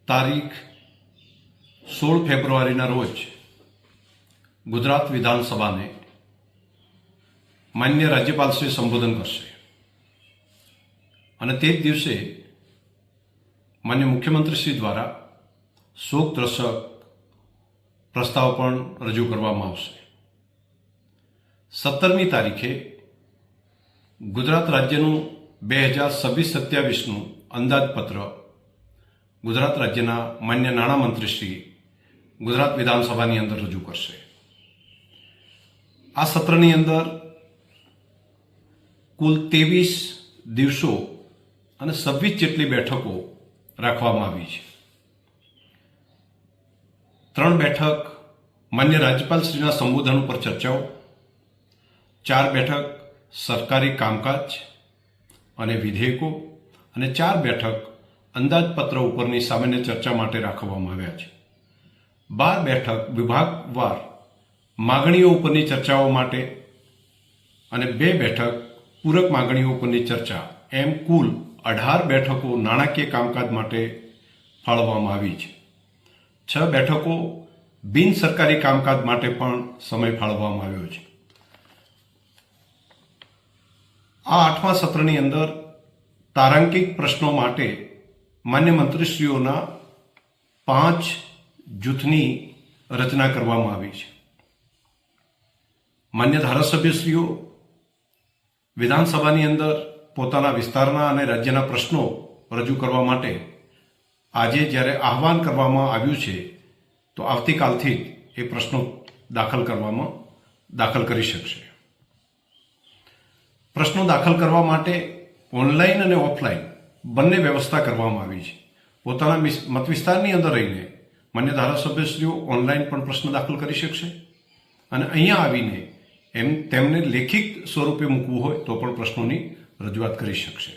તારીખ 16 ફેબ્રુઆરીના રોજ ગુજરાત વિધાનસભાને માન્ય રાજ્યપાલશ્રી સંબોધન કરશે અને તે જ દિવસે માન્ય મુખ્યમંત્રીશ્રી દ્વારા શોકદર્શક પ્રસ્તાવ પણ રજૂ કરવામાં આવશે. 17મી તારીખે ગુજરાત રાજ્યનું 2026-27નું અંદાજપત્ર ગુજરાત રાજ્યના માન્ય નાણામંત્રીશ્રી ગુજરાત વિધાનસભાની અંદર રજૂ કરશે. આ સત્રની અંદર કુલ 23 દિવસો અને 26 જેટલી બેઠકો રાખવામાં આવી છે. 3 બેઠક માન્ય રાજ્યપાલશ્રીના સંબોધન ઉપર ચર્ચાઓ, 4 બેઠક સરકારી કામકાજ અને વિધેયકો અને 4 બેઠક અંદાજપત્ર ઉપરની સામાન્ય ચર્ચા માટે રાખવામાં આવ્યા છે. 12 બેઠક વિભાગવાર માગણીઓ ઉપરની ચર્ચાઓ માટે અને 2 બેઠક પૂરક માગણીઓ ઉપરની ચર્ચા, એમ કુલ 18 બેઠકો નાણાકીય કામકાજ માટે ફાળવવામાં આવી છે. 6 બેઠકો બિન સરકારી કામકાજ માટે પણ સમય ફાળવવામાં આવ્યો છે. આ 8મા સત્રની અંદર તારાંકિક પ્રશ્નો માટે માન્ય મંત્રીશ્રીઓના 5 જૂથની રચના કરવામાં આવી છે. માન્ય ધારાસભ્યશ્રીઓ વિધાનસભાની અંદર પોતાના વિસ્તારના અને રાજ્યના પ્રશ્નો રજૂ કરવા માટે આજે જ્યારે આહવાન કરવામાં આવ્યું છે તો આવતીકાલથી જ એ પ્રશ્નો દાખલ કરી શકશે. પ્રશ્નો દાખલ કરવા માટે ઓનલાઈન અને ઓફલાઈન બંને વ્યવસ્થા કરવામાં આવી છે. પોતાના મત વિસ્તારની અંદર રહીને માન્ય ધારાસભ્યશ્રીઓ ઓનલાઈન પણ પ્રશ્ન દાખલ કરી શકશે અને અહીંયા આવીને તેમને લેખિત સ્વરૂપે મૂકવું હોય તો પણ પ્રશ્નોની રજૂઆત કરી શકશે.